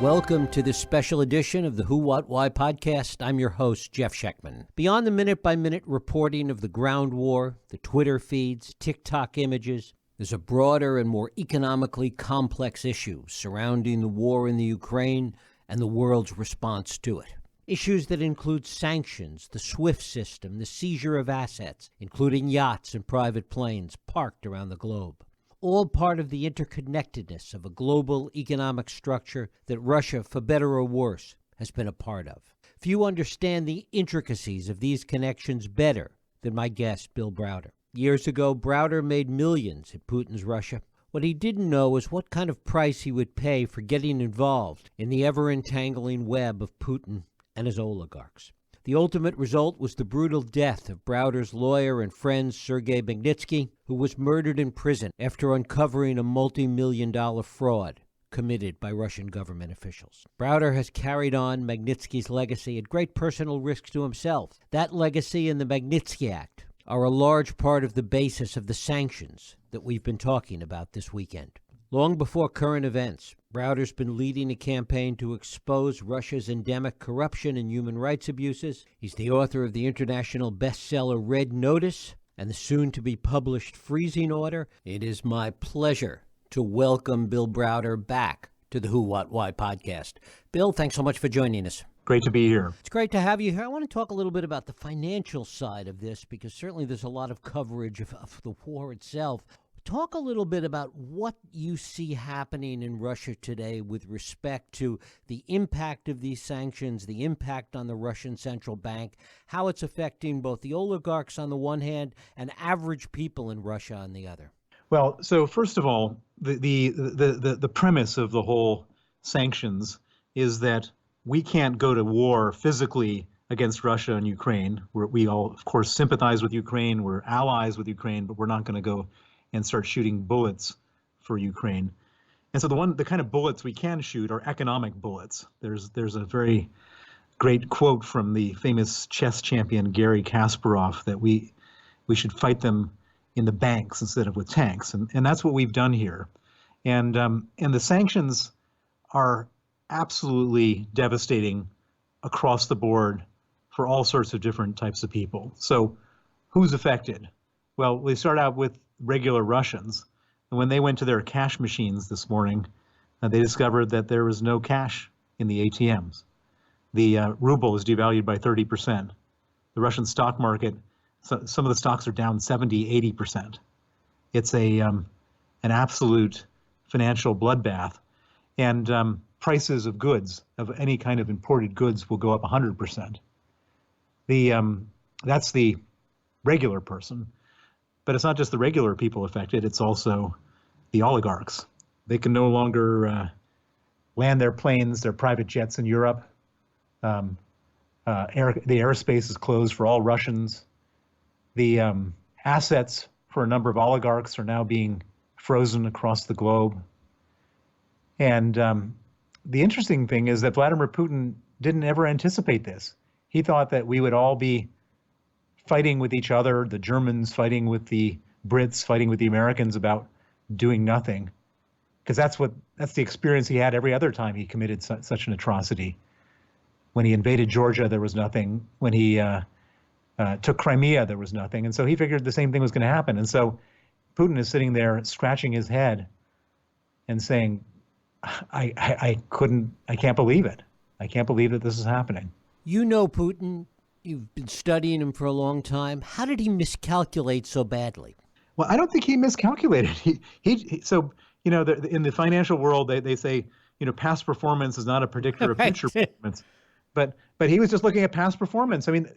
Welcome to this special edition of the Who, What, Why podcast. I'm your host, Jeff Schechtman. Beyond the minute-by-minute reporting of the ground war, the Twitter feeds, TikTok images, there's a broader and more economically complex issue surrounding the war in the Ukraine and the world's response to it. Issues that include sanctions, the SWIFT system, the seizure of assets, including yachts and private planes parked around the globe. All part of the interconnectedness of a global economic structure that Russia, for better or worse, has been a part of. Few understand the intricacies of these connections better than my guest, Bill Browder. Years ago, Browder made millions at Putin's Russia. What he didn't know was what kind of price he would pay for getting involved in the ever-entangling web of Putin and his oligarchs. The ultimate result was the brutal death of Browder's lawyer and friend Sergei Magnitsky, who was murdered in prison after uncovering a multi-million-dollar fraud committed by Russian government officials. Browder has carried on Magnitsky's legacy at great personal risk to himself. That legacy and the Magnitsky Act are a large part of the basis of the sanctions that we've been talking about this weekend. Long before current events, Browder's been leading a campaign to expose Russia's endemic corruption and human rights abuses. He's the author of the international bestseller Red Notice and the soon-to-be-published Freezing Order. It is my pleasure to welcome Bill Browder back to the Who, What, Why podcast. Bill, thanks so much for joining us. Great to be here. It's great to have you here. I want to talk a little bit about the financial side of this because certainly there's a lot of coverage of the war itself. Talk a little bit about what you see happening in Russia today with respect to the impact of these sanctions, the impact on the Russian central bank, how it's affecting both the oligarchs on the one hand and average people in Russia on the other. Well, so first of all, the premise of the whole sanctions is that we can't go to war physically against Russia and Ukraine. We all, of course, sympathize with Ukraine. We're allies with Ukraine, but we're not going to go and start shooting bullets for Ukraine. And so the kind of bullets we can shoot are economic bullets. There's a very great quote from the famous chess champion Garry Kasparov that we should fight them in the banks instead of with tanks. And that's what we've done here. And the sanctions are absolutely devastating across the board for all sorts of different types of people. So who's affected? Well, we start out with regular Russians. And when they went to their cash machines this morning, they discovered that there was no cash in the ATMs. The ruble is devalued by 30%. The Russian stock market, some of the stocks are down 70, 80%. It's an absolute financial bloodbath. And prices of goods, of any kind of imported goods, will go up 100%. That's the regular person. But it's not just the regular people affected, it's also the oligarchs. They can no longer land their planes, their private jets in Europe. The airspace is closed for all Russians. The assets for a number of oligarchs are now being frozen across the globe. And the interesting thing is that Vladimir Putin didn't ever anticipate this. He thought that we would all be fighting with each other, the Germans fighting with the Brits, fighting with the Americans about doing nothing, because that's the experience he had every other time he committed such an atrocity. When he invaded Georgia, there was nothing. When he took Crimea, there was nothing. And so he figured the same thing was going to happen. And so Putin is sitting there scratching his head and saying, I can't believe it. I can't believe that this is happening. You know Putin. You've been studying him for a long time. How did he miscalculate so badly? Well, I don't think he miscalculated. So, in the financial world, they say, past performance is not a predictor of future performance. But he was just looking at past performance. I mean,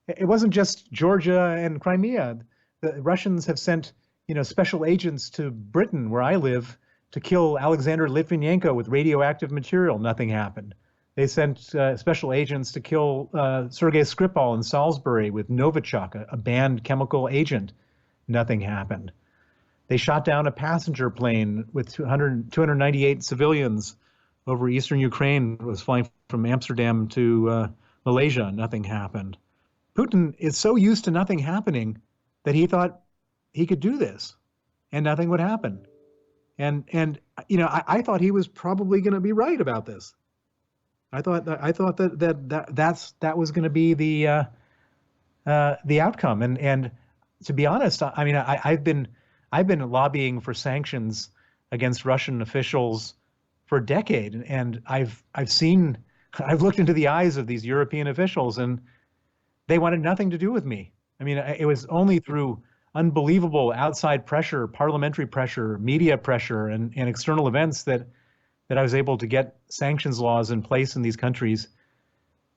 it wasn't just Georgia and Crimea. The Russians have sent, special agents to Britain, where I live, to kill Alexander Litvinenko with radioactive material. Nothing happened. They sent special agents to kill Sergei Skripal in Salisbury with Novichok, a banned chemical agent. Nothing happened. They shot down a passenger plane with 298 civilians over eastern Ukraine. It was flying from Amsterdam to Malaysia. Nothing happened. Putin is so used to nothing happening that he thought he could do this and nothing would happen. And I thought he was probably going to be right about this. I thought that was going to be the outcome. And to be honest, I mean, I've been lobbying for sanctions against Russian officials for a decade, and I've looked into the eyes of these European officials, and they wanted nothing to do with me. I mean, it was only through unbelievable outside pressure, parliamentary pressure, media pressure, and external events that I was able to get sanctions laws in place in these countries.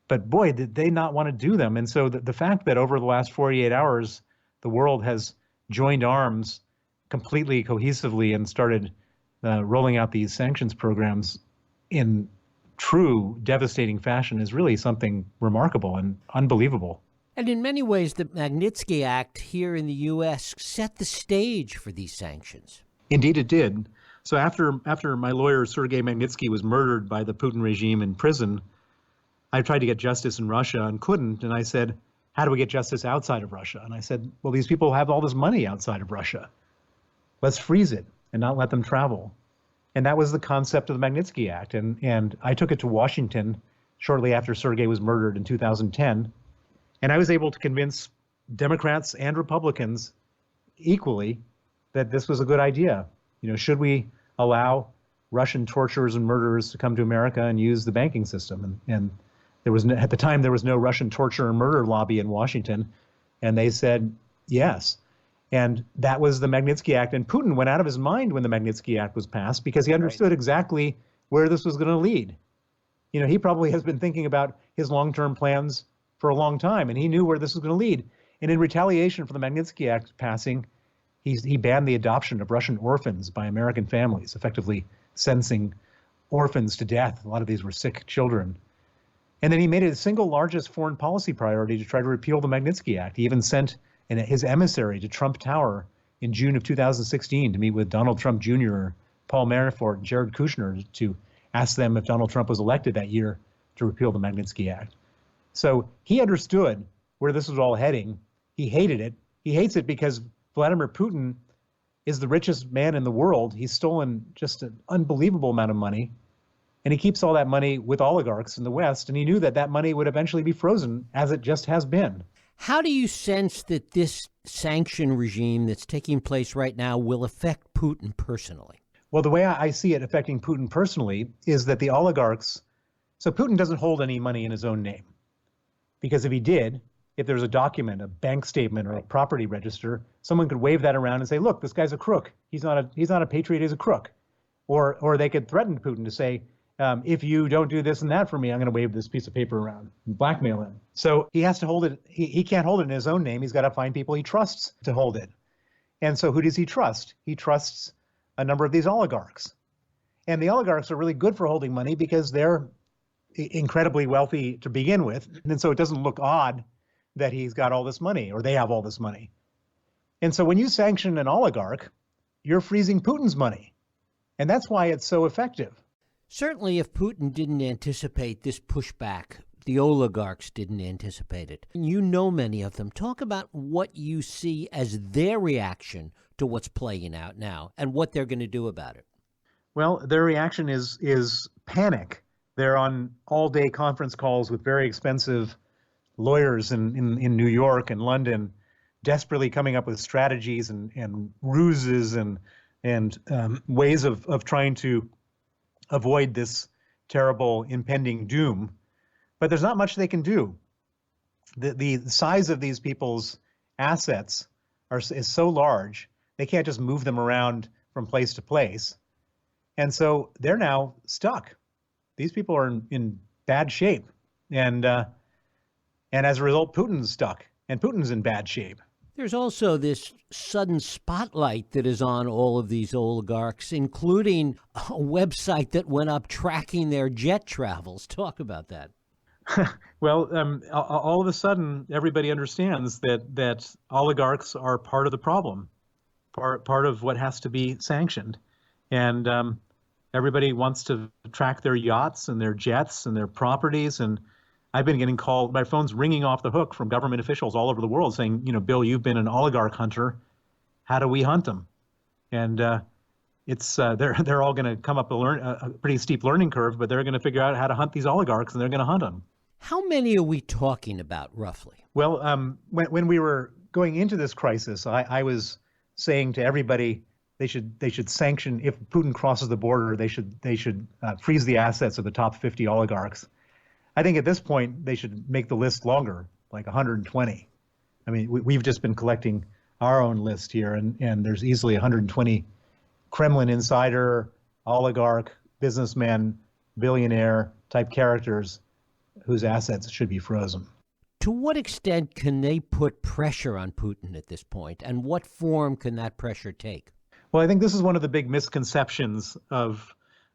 But boy, did they not want to do them. And so the fact that over the last 48 hours, the world has joined arms completely cohesively and started rolling out these sanctions programs in true devastating fashion is really something remarkable and unbelievable. And in many ways, the Magnitsky Act here in the U.S. set the stage for these sanctions. Indeed, it did. So after my lawyer, Sergei Magnitsky, was murdered by the Putin regime in prison, I tried to get justice in Russia and couldn't. And I said, how do we get justice outside of Russia? And I said, well, these people have all this money outside of Russia. Let's freeze it and not let them travel. And that was the concept of the Magnitsky Act. And I took it to Washington shortly after Sergei was murdered in 2010. And I was able to convince Democrats and Republicans equally that this was a good idea. Should we allow Russian torturers and murderers to come to America and use the banking system? And there was at the time there was no Russian torture and murder lobby in Washington, and they said yes. And that was the Magnitsky Act. And Putin went out of his mind when the Magnitsky Act was passed because he understood exactly where this was going to lead. He probably has been thinking about his long-term plans for a long time, and he knew where this was going to lead. And in retaliation for the Magnitsky Act passing, he banned the adoption of Russian orphans by American families, effectively sentencing orphans to death. A lot of these were sick children. And then he made it the single largest foreign policy priority to try to repeal the Magnitsky Act. He even sent his emissary to Trump Tower in June of 2016 to meet with Donald Trump Jr., Paul Manafort, and Jared Kushner to ask them if Donald Trump was elected that year to repeal the Magnitsky Act. So he understood where this was all heading. He hated it. He hates it because Vladimir Putin is the richest man in the world. He's stolen just an unbelievable amount of money. And he keeps all that money with oligarchs in the West. And he knew that that money would eventually be frozen, as it just has been. How do you sense that this sanction regime that's taking place right now will affect Putin personally? Well, the way I see it affecting Putin personally is that the oligarchs, so Putin doesn't hold any money in his own name. Because if he did, if there's a document, a bank statement, or a property register, someone could wave that around and say, look, this guy's a crook. He's not a patriot, he's a crook. Or they could threaten Putin to say, if you don't do this and that for me, I'm going to wave this piece of paper around and blackmail him. So he has to hold it. He can't hold it in his own name. He's got to find people he trusts to hold it. And so who does he trust? He trusts a number of these oligarchs. And the oligarchs are really good for holding money because they're incredibly wealthy to begin with. And so it doesn't look odd that he's got all this money or they have all this money. And so when you sanction an oligarch, you're freezing Putin's money. And that's why it's so effective. Certainly, if Putin didn't anticipate this pushback, the oligarchs didn't anticipate it. You know many of them. Talk about what you see as their reaction to what's playing out now and what they're going to do about it. Well, their reaction is panic. They're on all-day conference calls with very expensive lawyers in New York and London, desperately coming up with strategies and ruses and ways of trying to avoid this terrible impending doom. But there's not much they can do. The size of these people's assets is so large, they can't just move them around from place to place. And so they're now stuck. These people are in bad shape. And as a result, Putin's stuck, and Putin's in bad shape. There's also this sudden spotlight that is on all of these oligarchs, including a website that went up tracking their jet travels. Talk about that. Well, all of a sudden, everybody understands that oligarchs are part of the problem, part of what has to be sanctioned. And everybody wants to track their yachts and their jets and their properties. And I've been getting called, my phone's ringing off the hook from government officials all over the world saying, Bill, you've been an oligarch hunter. How do we hunt them? And they're all going to come up a pretty steep learning curve, but they're going to figure out how to hunt these oligarchs, and they're going to hunt them. How many are we talking about, roughly? Well, when we were going into this crisis, I was saying to everybody they should sanction, if Putin crosses the border, they should freeze the assets of the top 50 oligarchs. I think at this point they should make the list longer, like 120. I mean, we've just been collecting our own list here, and there's easily 120 Kremlin insider, oligarch, businessman, billionaire type characters whose assets should be frozen. To what extent can they put pressure on Putin at this point, and what form can that pressure take? Well, I think this is one of the big misconceptions of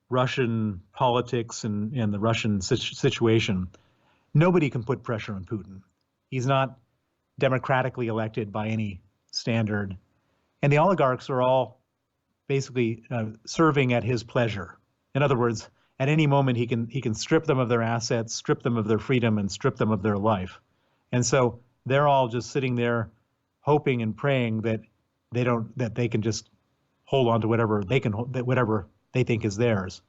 Russian politics and the Russian situation. Nobody can put pressure on Putin. He's not democratically elected by any standard. And the oligarchs are all basically serving at his pleasure. In other words, at any moment he can strip them of their assets, strip them of their freedom, and strip them of their life. And so they're all just sitting there hoping and praying that they can just hold on to whatever they think is theirs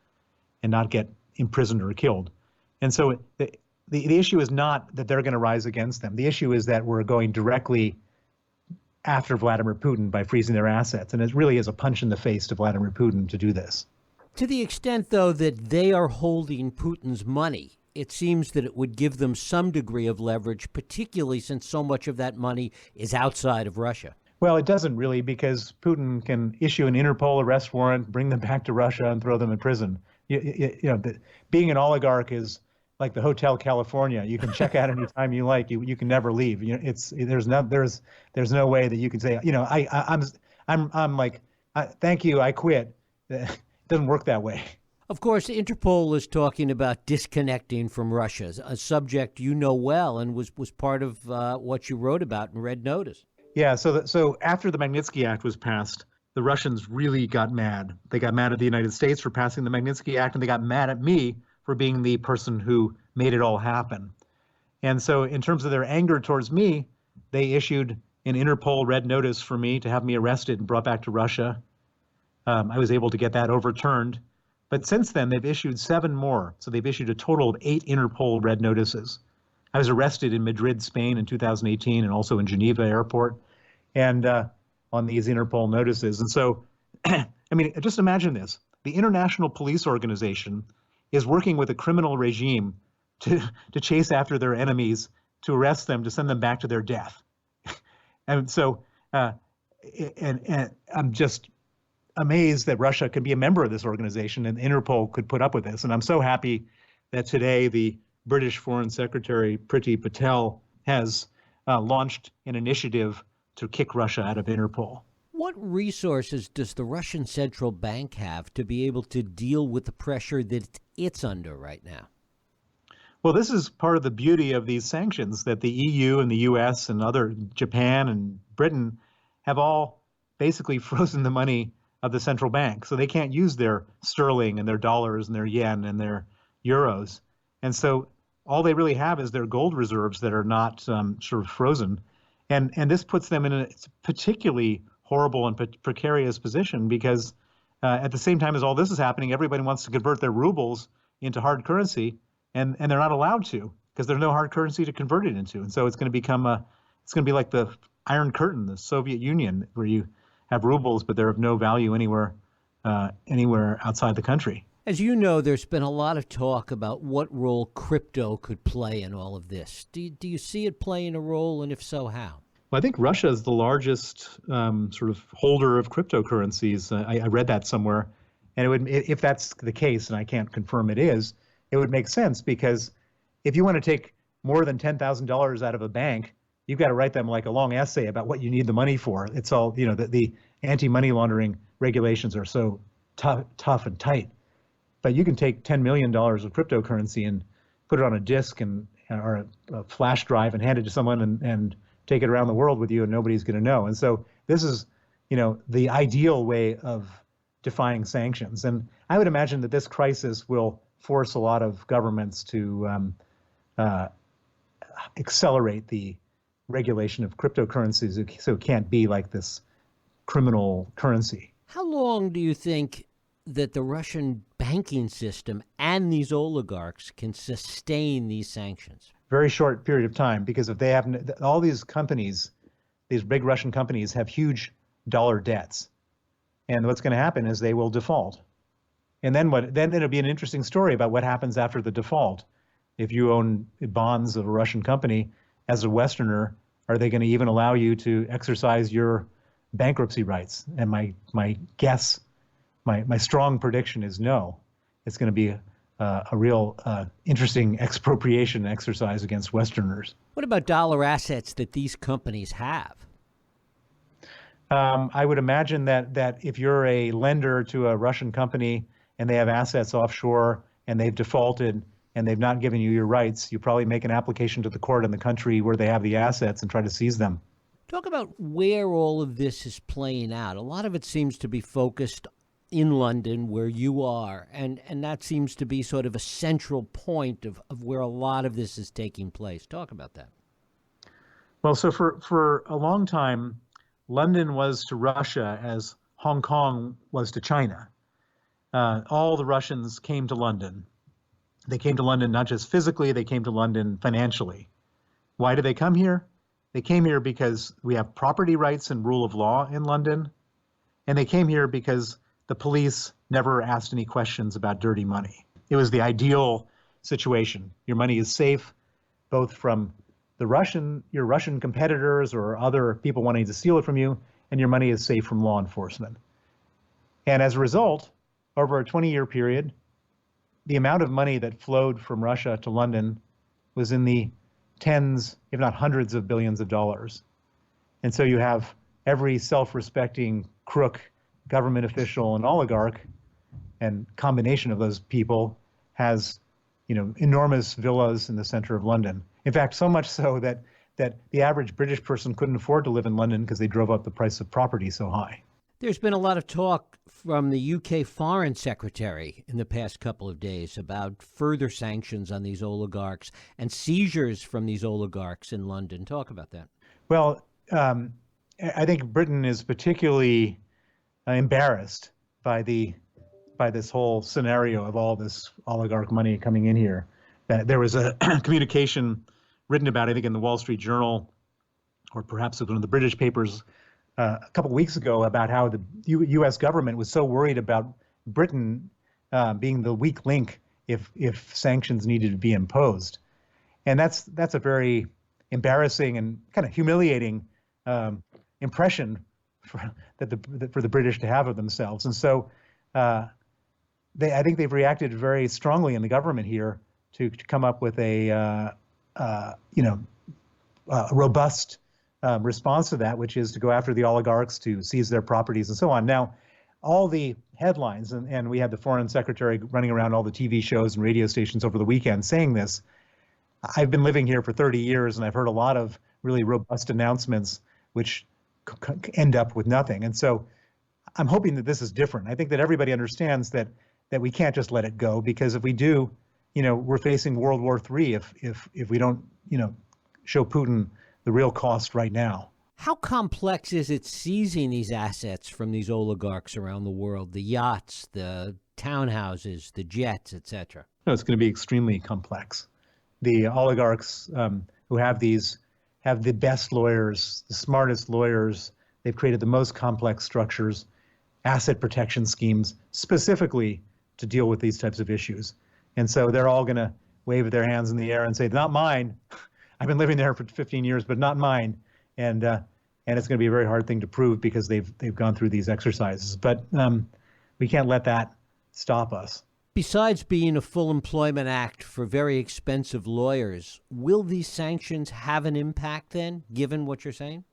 and not get imprisoned or killed. And so the issue is not that they're going to rise against them. The issue is that we're going directly after Vladimir Putin by freezing their assets. And it really is a punch in the face to Vladimir Putin to do this. To the extent, though, that they are holding Putin's money, it seems that it would give them some degree of leverage, particularly since so much of that money is outside of Russia. Well, it doesn't really, because Putin can issue an Interpol arrest warrant, bring them back to Russia, and throw them in prison. Being an oligarch is like the Hotel California. You can check out anytime you like. You can never leave. There's no way that you can say, I'm like, thank you, I quit. It doesn't work that way. Of course, Interpol is talking about disconnecting from Russia, a subject you know well and was part of what you wrote about in Red Notice. Yeah, so after the Magnitsky Act was passed, the Russians really got mad. They got mad at the United States for passing the Magnitsky Act, and they got mad at me for being the person who made it all happen. And so in terms of their anger towards me, they issued an Interpol Red Notice for me to have me arrested and brought back to Russia. I was able to get that overturned. But since then, they've issued 7 more. So they've issued a total of 8 Interpol Red Notices. I was arrested in Madrid, Spain in 2018, and also in Geneva airport, and on these Interpol notices. And so, I mean, just imagine this. The International Police Organization is working with a criminal regime to chase after their enemies, to arrest them, to send them back to their death. And so, and I'm just amazed that Russia could be a member of this organization and Interpol could put up with this. And I'm so happy that today the British Foreign Secretary Priti Patel has launched an initiative to kick Russia out of Interpol. What resources does the Russian central bank have to be able to deal with the pressure that it's under right now? Well, this is part of the beauty of these sanctions, that the EU and the US and Japan and Britain have all basically frozen the money of the central bank. So they can't use their sterling and their dollars and their yen and their euros. And so all they really have is their gold reserves that are not sort of frozen. And this puts them in a particularly horrible and precarious position, because at the same time as all this is happening, everybody wants to convert their rubles into hard currency, and they're not allowed to, because there's no hard currency to convert it into. And so it's going to be like the Iron Curtain, the Soviet Union, where you have rubles, but they're of no value anywhere outside the country. As you know, there's been a lot of talk about what role crypto could play in all of this. Do you see it playing a role, and if so, how? Well, I think Russia is the largest sort of holder of cryptocurrencies. I read that somewhere, and if that's the case, and I can't confirm it is, it would make sense, because if you want to take more than $10,000 out of a bank, you've got to write them like a long essay about what you need the money for. It's all, the anti-money laundering regulations are so tough and tight. But you can take $10 million of cryptocurrency and put it on a disk or a flash drive and hand it to someone and take it around the world with you, and nobody's going to know. And so this is, the ideal way of defying sanctions. And I would imagine that this crisis will force a lot of governments to accelerate the regulation of cryptocurrencies, so it can't be like this criminal currency. How long do you think that the Russian banking system and these oligarchs can sustain these sanctions? Very short period of time, because if they have all these companies, these big Russian companies have huge dollar debts. And what's going to happen is they will default. And then then it'll be an interesting story about what happens after the default. If you own bonds of a Russian company as a Westerner, are they going to even allow you to exercise your bankruptcy rights? And my guess, my strong prediction is no. It's going to be a real interesting expropriation exercise against Westerners. What about dollar assets that these companies have? I would imagine that if you're a lender to a Russian company and they have assets offshore and they've defaulted and they've not given you your rights, you probably make an application to the court in the country where they have the assets and try to seize them. Talk about where all of this is playing out. A lot of it seems to be focused in London, where you are, and that seems to be sort of a central point of where a lot of this is taking place. Talk about that. Well, so for a long time, London was to Russia as Hong Kong was to China. All the Russians came to London. They came to London not just physically, they came to London financially. Why did they come here? They came here because we have property rights and rule of law in London. And they came here because the police never asked any questions about dirty money. It was the ideal situation. Your money is safe, both from your Russian competitors or other people wanting to steal it from you, and your money is safe from law enforcement. And as a result, over a 20-year period, the amount of money that flowed from Russia to London was in the tens, if not hundreds of billions of dollars. And so you have every self-respecting crook, government official, and oligarch, and combination of those people has, enormous villas in the center of London. In fact, so much so that the average British person couldn't afford to live in London because they drove up the price of property so high. There's been a lot of talk from the UK Foreign Secretary in the past couple of days about further sanctions on these oligarchs and seizures from these oligarchs in London. Talk about that. Well, I think Britain is particularly embarrassed by this whole scenario of all this oligarch money coming in here. There was a communication written about, I think, in the Wall Street Journal, or perhaps one of the British papers, a couple of weeks ago, about how the U.S. government was so worried about Britain being the weak link if sanctions needed to be imposed, and that's a very embarrassing and kind of humiliating impression for the British to have of themselves. And so I think they've reacted very strongly in the government here to come up with a robust response to that, which is to go after the oligarchs, to seize their properties and so on. Now, all the headlines, and we had the foreign secretary running around all the TV shows and radio stations over the weekend saying this. I've been living here for 30 years, and I've heard a lot of really robust announcements which end up with nothing. And so I'm hoping that this is different. I think that everybody understands that we can't just let it go, because if we do, we're facing World War III if we don't, show Putin the real cost right now. How complex is it seizing these assets from these oligarchs around the world, the yachts, the townhouses, the jets, etc.? No, it's going to be extremely complex. The oligarchs who have the best lawyers, the smartest lawyers. They've created the most complex structures, asset protection schemes, specifically to deal with these types of issues. And so they're all going to wave their hands in the air and say, not mine. I've been living there for 15 years, but not mine. And it's going to be a very hard thing to prove, because they've gone through these exercises. But we can't let that stop us. Besides being a full employment act for very expensive lawyers, will these sanctions have an impact then, given what you're saying?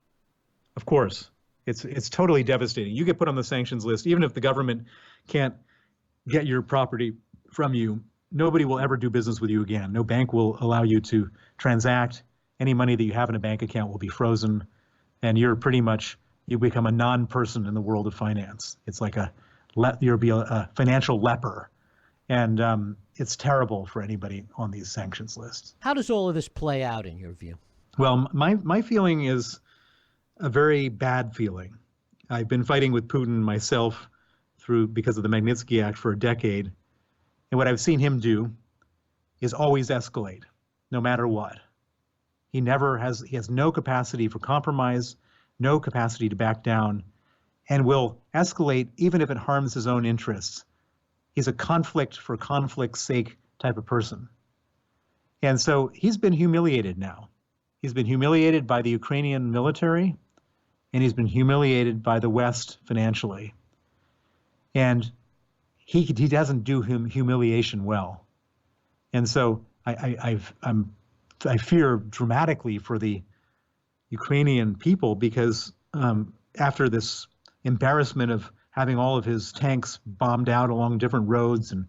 Of course. It's totally devastating. You get put on the sanctions list, even if the government can't get your property from you, nobody will ever do business with you again. No bank will allow you to transact. Any money that you have in a bank account will be frozen, and you become a non-person in the world of finance. It's like you'll be a financial leper. And it's terrible for anybody on these sanctions lists. How does all of this play out in your view? Well, my feeling is a very bad feeling. I've been fighting with Putin myself because of the Magnitsky Act for a decade. And what I've seen him do is always escalate, no matter what. He has no capacity for compromise, no capacity to back down, and will escalate even if it harms his own interests. He's a conflict for conflict's sake type of person. And so he's been humiliated now. He's been humiliated by the Ukrainian military, and he's been humiliated by the West financially. And he doesn't do humiliation well. And so I fear dramatically for the Ukrainian people because after this embarrassment of having all of his tanks bombed out along different roads and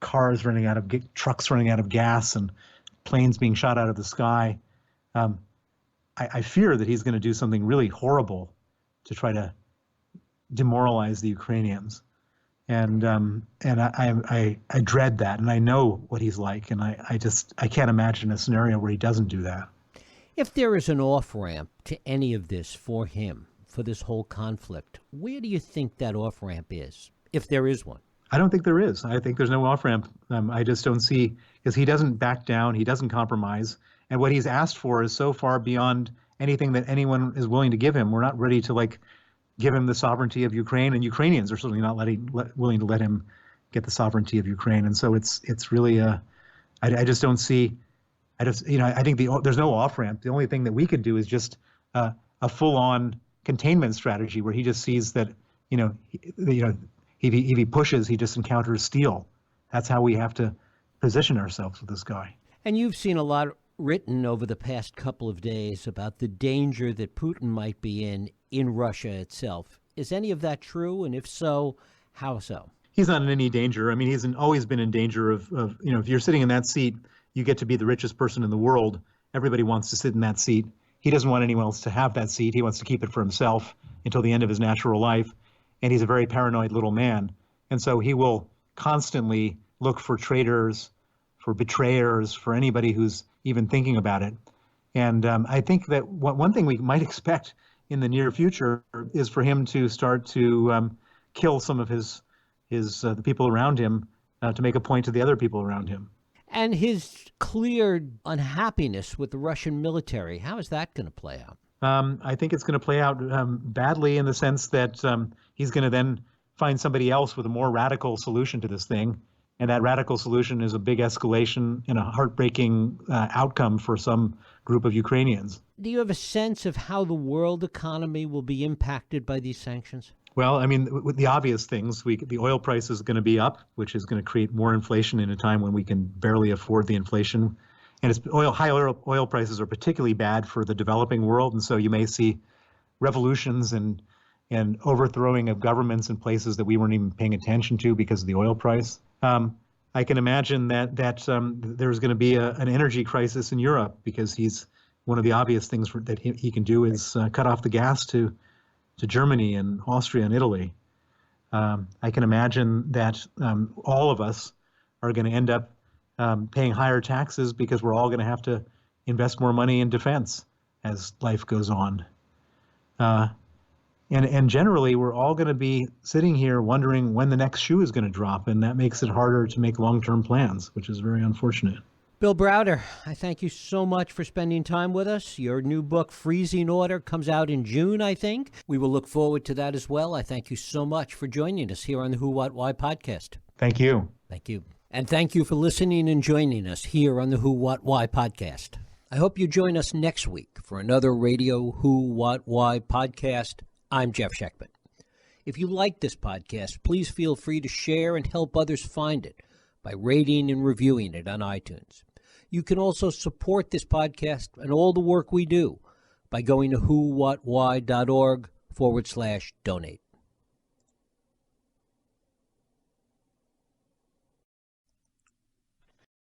trucks running out of gas and planes being shot out of the sky, I fear that he's going to do something really horrible to try to demoralize the Ukrainians. And I dread that, and I know what he's like, and I can't imagine a scenario where he doesn't do that. If there is an off-ramp to any of this for him, for this whole conflict, where do you think that off-ramp is, if there is one? I don't think there is. I think there's no off-ramp. I just don't see, because he doesn't back down, he doesn't compromise, and what he's asked for is so far beyond anything that anyone is willing to give him. We're not ready to give him the sovereignty of Ukraine, and Ukrainians are certainly not willing to let him get the sovereignty of Ukraine. And so it's really I just don't see. I think there's no off ramp. The only thing that we could do is just a full-on containment strategy where he just sees that if he pushes, he just encounters steel. That's how we have to position ourselves with this guy. And you've seen a lot written over the past couple of days about the danger that Putin might be in Russia itself. Is any of that true? And if so, how so? He's not in any danger. I mean, he's always been in danger of if you're sitting in that seat, you get to be the richest person in the world. Everybody wants to sit in that seat. He doesn't want anyone else to have that seat. He wants to keep it for himself until the end of his natural life. And he's a very paranoid little man. And so he will constantly look for traitors, for betrayers, for anybody who's even thinking about it. And I think that one thing we might expect in the near future is for him to start to kill some of the people around him to make a point to the other people around him. And his clear unhappiness with the Russian military, how is that going to play out? I think it's going to play out badly in the sense that he's going to then find somebody else with a more radical solution to this thing. And that radical solution is a big escalation and a heartbreaking outcome for some group of Ukrainians. Do you have a sense of how the world economy will be impacted by these sanctions? Well, I mean, with the obvious things, the oil price is going to be up, which is going to create more inflation in a time when we can barely afford the inflation. And high oil prices are particularly bad for the developing world. And so you may see revolutions and overthrowing of governments in places that we weren't even paying attention to because of the oil price. I can imagine that there's going to be an energy crisis in Europe because one of the obvious things that he can do is cut off the gas to Germany and Austria and Italy. I can imagine that all of us are going to end up paying higher taxes because we're all going to have to invest more money in defense as life goes on. And generally, we're all going to be sitting here wondering when the next shoe is going to drop, and that makes it harder to make long-term plans, which is very unfortunate. Bill Browder, I thank you so much for spending time with us. Your new book, Freezing Order, comes out in June, I think. We will look forward to that as well. I thank you so much for joining us here on the Who, What, Why podcast. Thank you. Thank you. And thank you for listening and joining us here on the Who, What, Why podcast. I hope you join us next week for another Radio Who, What, Why podcast. I'm Jeff Sheckman. If you like this podcast, please feel free to share and help others find it by rating and reviewing it on iTunes. You can also support this podcast and all the work we do by going to whowhatwhy.org/donate.